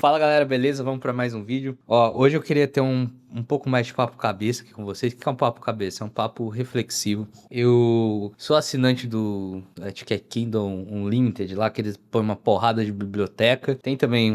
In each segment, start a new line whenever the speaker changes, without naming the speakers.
Fala galera, beleza? Vamos para mais um vídeo. Ó, hoje eu queria ter um pouco mais de papo cabeça aqui com vocês. O que é um papo cabeça? É um papo reflexivo. Eu sou assinante do, acho que é Kindle Unlimited, lá que eles põem uma porrada de biblioteca. Tem também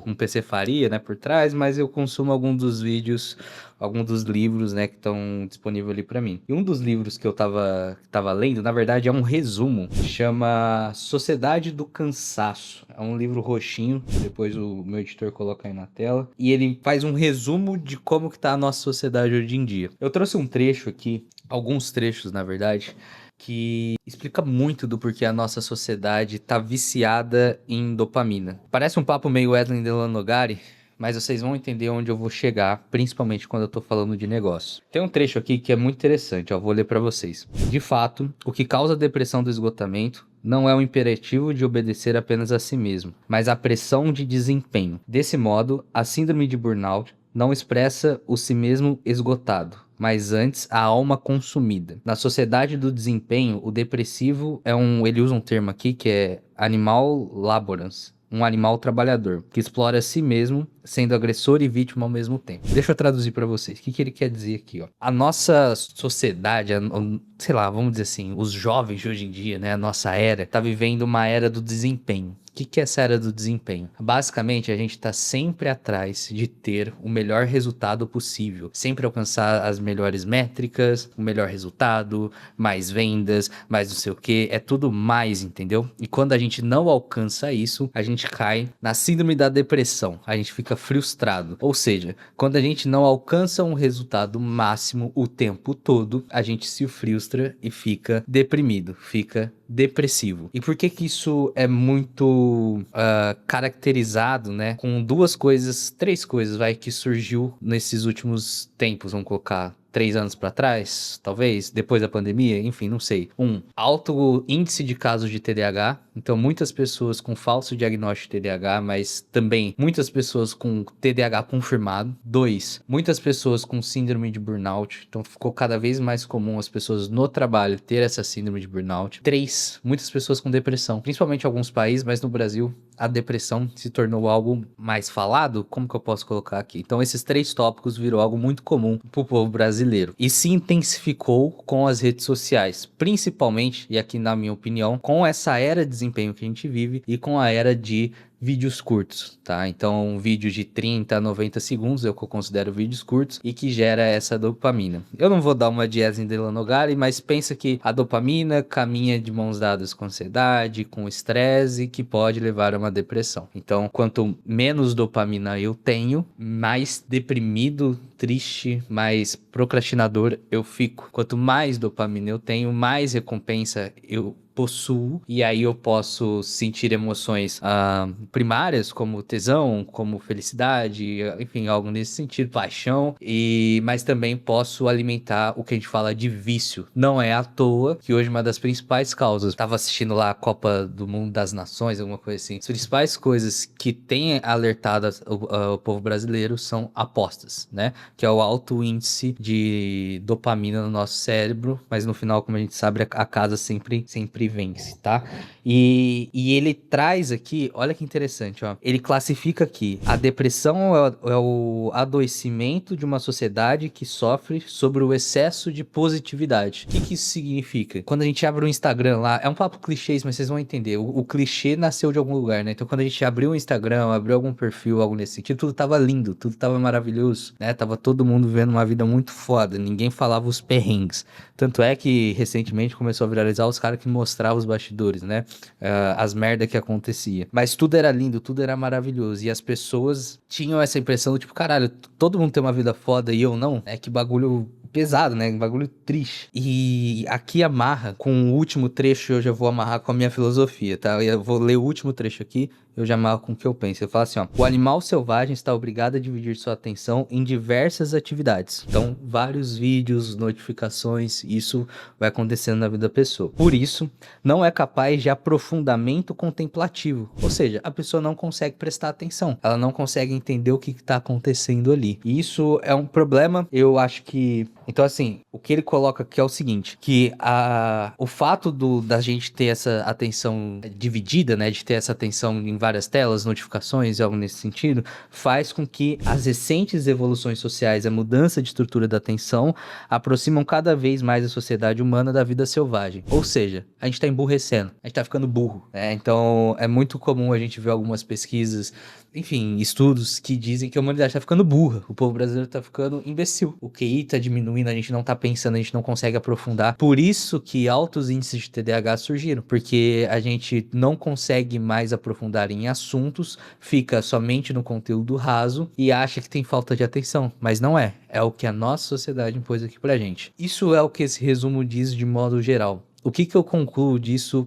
um PC Faria, né, por trás, mas eu consumo alguns dos vídeos, alguns dos livros, né, que estão disponíveis ali para mim. E um dos livros que eu tava lendo, na verdade, é um resumo. Chama Sociedade do Cansaço. É um livro roxinho, depois o meu editor coloca aí na tela. E ele faz um resumo de como que tá a nossa sociedade hoje em dia. Eu trouxe um trecho aqui, alguns trechos, na verdade, que explica muito do porquê a nossa sociedade tá viciada em dopamina. Parece um papo meio Wesley Delanogari, mas vocês vão entender onde eu vou chegar, principalmente quando eu tô falando de negócio. Tem um trecho aqui que é muito interessante, ó, vou ler para vocês. De fato, o que causa a depressão do esgotamento não é o imperativo de obedecer apenas a si mesmo, mas a pressão de desempenho. Desse modo, a síndrome de burnout não expressa o si mesmo esgotado, mas antes a alma consumida. Na sociedade do desempenho, o depressivo ele usa um termo aqui que é animal laborans, um animal trabalhador, que explora a si mesmo, sendo agressor e vítima ao mesmo tempo. Deixa eu traduzir para vocês. O que ele quer dizer aqui, ó? A nossa sociedade, sei lá, vamos dizer assim, os jovens de hoje em dia, né, a nossa era, tá vivendo uma era do desempenho. O que é essa era do desempenho? Basicamente, a gente está sempre atrás de ter o melhor resultado possível. Sempre alcançar as melhores métricas, o melhor resultado, mais vendas, mais não sei o que. É tudo mais, entendeu? E quando a gente não alcança isso, a gente cai na síndrome da depressão. A gente fica frustrado. Ou seja, quando a gente não alcança um resultado máximo o tempo todo, a gente se frustra e fica deprimido, fica depressivo. E por que que isso é muito caracterizado, né, com três coisas, vai, que surgiu nesses últimos tempos, vamos colocar 3 anos para trás, talvez, depois da pandemia, enfim, não sei. Alto índice de casos de TDAH, então muitas pessoas com falso diagnóstico de TDAH, mas também muitas pessoas com TDAH confirmado. 2, muitas pessoas com síndrome de burnout, então ficou cada vez mais comum as pessoas no trabalho ter essa síndrome de burnout. 3, muitas pessoas com depressão, principalmente em alguns países, mas no Brasil a depressão se tornou algo mais falado. Como que eu posso colocar aqui? Então esses 3 tópicos virou algo muito comum pro povo brasileiro e se intensificou com as redes sociais, principalmente, e aqui na minha opinião, com essa era de desempenho que a gente vive e com a era de vídeos curtos, tá? Então, um vídeo de 30 a 90 segundos é o que eu considero vídeos curtos e que gera essa dopamina. Eu não vou dar uma de Wesley Delanogari, mas pensa que a dopamina caminha de mãos dadas com ansiedade, com estresse, que pode levar a uma depressão. Então, quanto menos dopamina eu tenho, mais deprimido, triste, mais procrastinador eu fico. Quanto mais dopamina eu tenho, mais recompensa eu possuo, e aí eu posso sentir emoções primárias, como tesão, como felicidade, enfim, algo nesse sentido, paixão, mas também posso alimentar o que a gente fala de vício. Não é à toa que hoje uma das principais causas, estava assistindo lá a Copa do Mundo das Nações, alguma coisa assim, as principais coisas que tem alertado o povo brasileiro são apostas, né? Que é o alto índice de dopamina no nosso cérebro, mas no final, como a gente sabe, a casa sempre vence, tá? E ele traz aqui, olha que interessante, ó. Ele classifica aqui: a depressão é o adoecimento de uma sociedade que sofre sobre o excesso de positividade. O que isso significa? Quando a gente abre o Instagram lá, é um papo clichês, mas vocês vão entender. O clichê nasceu de algum lugar, né? Então quando a gente abriu o Instagram, abriu algum perfil, algo nesse sentido, tudo tava lindo, tudo tava maravilhoso, né? Tava todo mundo vendo uma vida muito foda, ninguém falava os perrengues. Tanto é que recentemente começou a viralizar os caras que mostravam os bastidores, né? As merda que acontecia. Mas tudo era lindo, tudo era maravilhoso. E as pessoas tinham essa impressão do tipo, caralho, todo mundo tem uma vida foda e eu não. É que bagulho pesado, né? Um bagulho triste. E aqui amarra com o último trecho, eu já vou amarrar com a minha filosofia, tá? Eu vou ler o último trecho aqui, eu já amarro com o que eu penso. Eu falo assim, ó: o animal selvagem está obrigado a dividir sua atenção em diversas atividades. Então, vários vídeos, notificações, isso vai acontecendo na vida da pessoa. Por isso, não é capaz de aprofundamento contemplativo. Ou seja, a pessoa não consegue prestar atenção. Ela não consegue entender o que está acontecendo ali. E isso é um problema. Eu acho que Então, assim, o que ele coloca aqui é o seguinte, que o fato da gente ter essa atenção dividida, né, de ter essa atenção em várias telas, notificações e algo nesse sentido, faz com que as recentes evoluções sociais, a mudança de estrutura da atenção, aproximam cada vez mais a sociedade humana da vida selvagem. Ou seja, a gente tá emburrecendo, a gente tá ficando burro, né? Então, é muito comum a gente ver algumas pesquisas, enfim, estudos que dizem que a humanidade tá ficando burra, o povo brasileiro tá ficando imbecil, o QI tá diminuindo, a gente não tá pensando, a gente não consegue aprofundar. Por isso que altos índices de TDAH surgiram, porque a gente não consegue mais aprofundar em assuntos, fica somente no conteúdo raso e acha que tem falta de atenção, mas não é. É o que a nossa sociedade impôs aqui pra gente. Isso é o que esse resumo diz de modo geral. O que eu concluo disso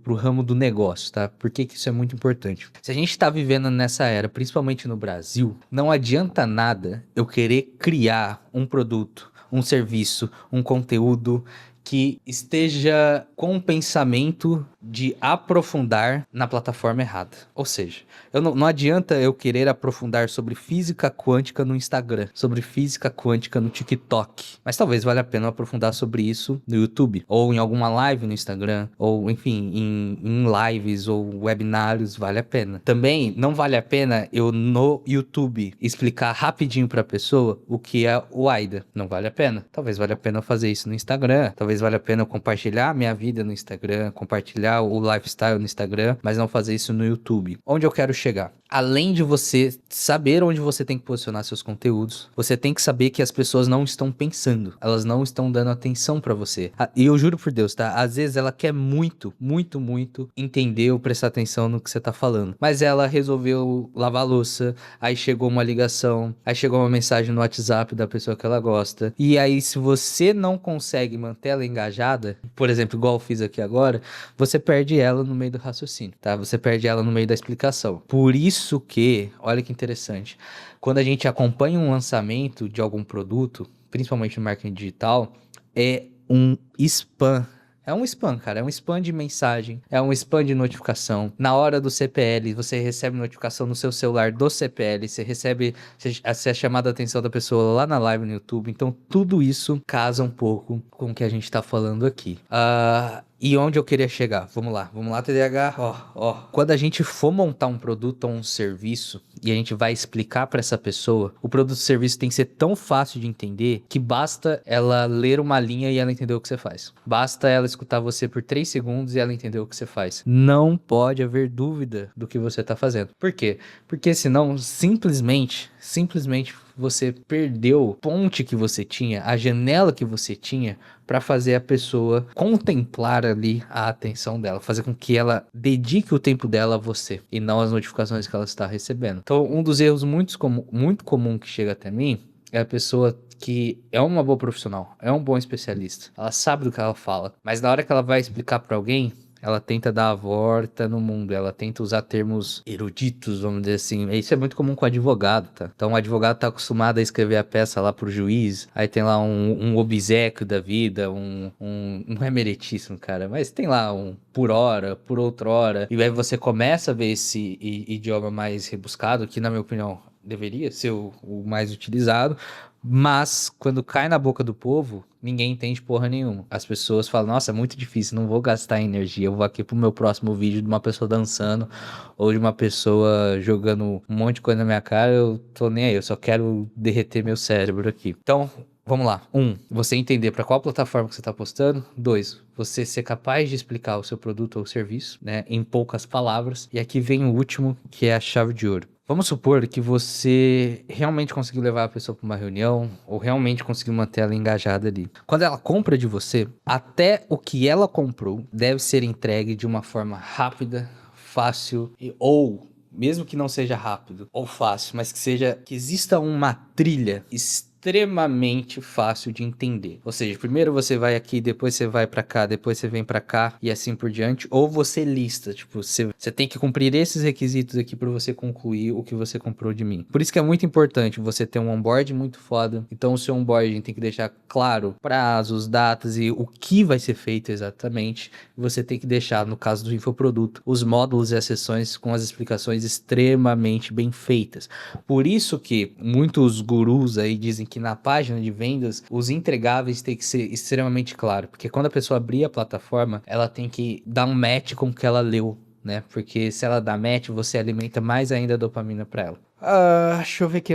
pro ramo do negócio, tá? Por que isso é muito importante? Se a gente tá vivendo nessa era, principalmente no Brasil, não adianta nada eu querer criar um produto, um serviço, um conteúdo que esteja com o pensamento de aprofundar na plataforma errada. Ou seja, não adianta eu querer aprofundar sobre física quântica no Instagram, sobre física quântica no TikTok, mas talvez valha a pena aprofundar sobre isso no YouTube, ou em alguma live no Instagram, ou enfim, em lives ou webinários, vale a pena. Também não vale a pena eu no YouTube explicar rapidinho pra pessoa o que é o AIDA. Não vale a pena. Talvez valha a pena eu fazer isso no Instagram, talvez valha a pena eu compartilhar a minha vida no Instagram, compartilhar o lifestyle no Instagram, mas não fazer isso no YouTube. Onde eu quero chegar? Além de você saber onde você tem que posicionar seus conteúdos, você tem que saber que as pessoas não estão pensando, elas não estão dando atenção pra você. E eu juro por Deus, tá? Às vezes ela quer muito, muito, muito entender ou prestar atenção no que você tá falando, mas ela resolveu lavar a louça, aí chegou uma ligação, aí chegou uma mensagem no WhatsApp da pessoa que ela gosta, e aí se você não consegue manter ela engajada, por exemplo, igual eu fiz aqui agora, você perde ela no meio do raciocínio, tá? Você perde ela no meio da explicação. Por isso que, olha que interessante, quando a gente acompanha um lançamento de algum produto, principalmente no marketing digital, é um spam. É um spam, cara. É um spam de mensagem. É um spam de notificação. Na hora do CPL, você recebe notificação no seu celular do CPL. Você recebe a chamada a atenção da pessoa lá na live no YouTube. Então, tudo isso casa um pouco com o que a gente tá falando aqui. E onde eu queria chegar? Vamos lá, TDAH. Quando a gente for montar um produto ou um serviço e a gente vai explicar para essa pessoa, o produto ou serviço tem que ser tão fácil de entender que basta ela ler uma linha e ela entender o que você faz. Basta ela escutar você por 3 segundos e ela entender o que você faz. Não pode haver dúvida do que você tá fazendo. Por quê? Porque senão, simplesmente você perdeu a ponte que você tinha, a janela que você tinha para fazer a pessoa contemplar ali a atenção dela, fazer com que ela dedique o tempo dela a você e não as notificações que ela está recebendo. Então, um dos erros muito comum que chega até mim é a pessoa que é uma boa profissional, é um bom especialista, ela sabe do que ela fala, mas na hora que ela vai explicar para alguém, ela tenta dar a volta no mundo, ela tenta usar termos eruditos, vamos dizer assim. Isso é muito comum com advogado, tá? Então o advogado tá acostumado a escrever a peça lá pro juiz, aí tem lá um obséquio da vida, não é meritíssimo, cara, mas tem lá um por hora, por outrora, e aí você começa a ver esse idioma mais rebuscado, que na minha opinião deveria ser o mais utilizado, mas quando cai na boca do povo, ninguém entende porra nenhuma. As pessoas falam, nossa, é muito difícil, não vou gastar energia, eu vou aqui pro meu próximo vídeo de uma pessoa dançando ou de uma pessoa jogando um monte de coisa na minha cara, eu tô nem aí, eu só quero derreter meu cérebro aqui. Então, vamos lá. 1. Você entender para qual plataforma que você está postando. 2. Você ser capaz de explicar o seu produto ou serviço, né, em poucas palavras. E aqui vem o último, que é a chave de ouro. Vamos supor que você realmente conseguiu levar a pessoa para uma reunião ou realmente conseguiu manter ela engajada ali. Quando ela compra de você, até o que ela comprou deve ser entregue de uma forma rápida, fácil ou mesmo que não seja rápido ou fácil, mas que exista uma trilha extremamente fácil de entender. Ou seja, primeiro você vai aqui, depois você vai pra cá, depois você vem pra cá e assim por diante. Ou você lista, tipo, você tem que cumprir esses requisitos aqui pra você concluir o que você comprou de mim. Por isso que é muito importante você ter um onboard muito foda. Então o seu onboarding tem que deixar claro prazos, datas e o que vai ser feito exatamente. Você tem que deixar, no caso do infoproduto, os módulos e as sessões com as explicações extremamente bem feitas. Por isso que muitos gurus aí dizem que na página de vendas, os entregáveis têm que ser extremamente claro, porque quando a pessoa abrir a plataforma, ela tem que dar um match com o que ela leu, né? Porque se ela dá match, você alimenta mais ainda a dopamina para ela. Deixa eu ver o que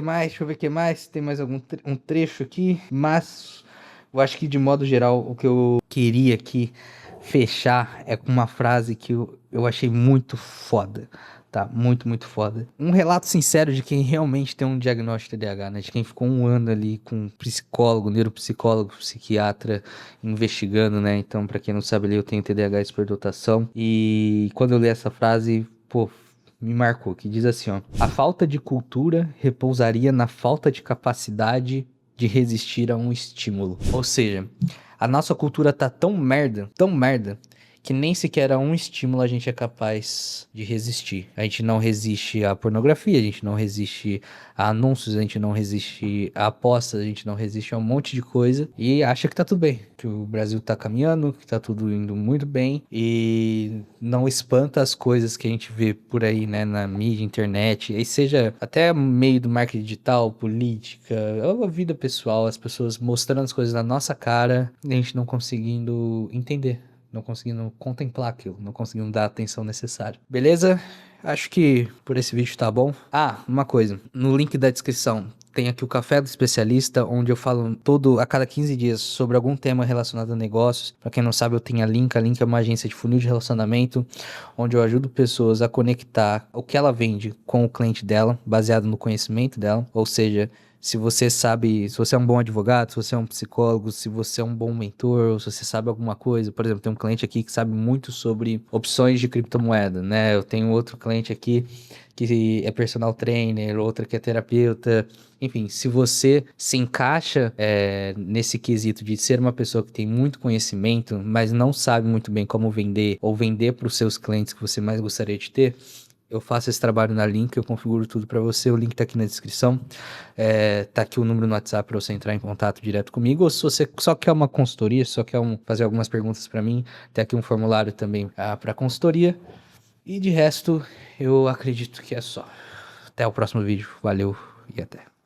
mais, tem mais um trecho aqui, mas eu acho que de modo geral, o que eu queria aqui fechar é com uma frase que eu achei muito foda, tá? Muito, muito foda. Um relato sincero de quem realmente tem um diagnóstico de TDAH, né? De quem ficou um ano ali com um psicólogo, neuropsicólogo, psiquiatra investigando, né? Então, pra quem não sabe ali, eu tenho TDAH e superdotação. E quando eu li essa frase, pô, me marcou, que diz assim, ó: a falta de cultura repousaria na falta de capacidade de resistir a um estímulo. Ou seja, a nossa cultura tá tão merda, que nem sequer a um estímulo a gente é capaz de resistir. A gente não resiste à pornografia, a gente não resiste a anúncios, a gente não resiste a apostas, a gente não resiste a um monte de coisa e acha que tá tudo bem, que o Brasil tá caminhando, que tá tudo indo muito bem e não espanta as coisas que a gente vê por aí, né, na mídia, internet, e seja até meio do marketing digital, política, ou a vida pessoal, as pessoas mostrando as coisas na nossa cara e a gente não conseguindo entender, não conseguindo contemplar aquilo, não conseguindo dar a atenção necessária. Beleza? Acho que por esse vídeo tá bom. Uma coisa, no link da descrição tem aqui o Café do Especialista, onde eu falo a cada 15 dias sobre algum tema relacionado a negócios. Pra quem não sabe, eu tenho a Link é uma agência de funil de relacionamento, onde eu ajudo pessoas a conectar o que ela vende com o cliente dela, baseado no conhecimento dela, ou seja, se você sabe, se você é um bom advogado, se você é um psicólogo, se você é um bom mentor, ou se você sabe alguma coisa. Por exemplo, tem um cliente aqui que sabe muito sobre opções de criptomoeda, né? Eu tenho outro cliente aqui que é personal trainer, outra que é terapeuta. Enfim, se você se encaixa nesse quesito de ser uma pessoa que tem muito conhecimento, mas não sabe muito bem como vender, ou vender para os seus clientes que você mais gostaria de ter, eu faço esse trabalho na Link, eu configuro tudo para você, o link tá aqui na descrição. Tá aqui o número no WhatsApp para você entrar em contato direto comigo, ou se você só quer uma consultoria, só quer fazer algumas perguntas para mim, tem aqui um formulário também para consultoria. E de resto, eu acredito que é só. Até o próximo vídeo, valeu e até.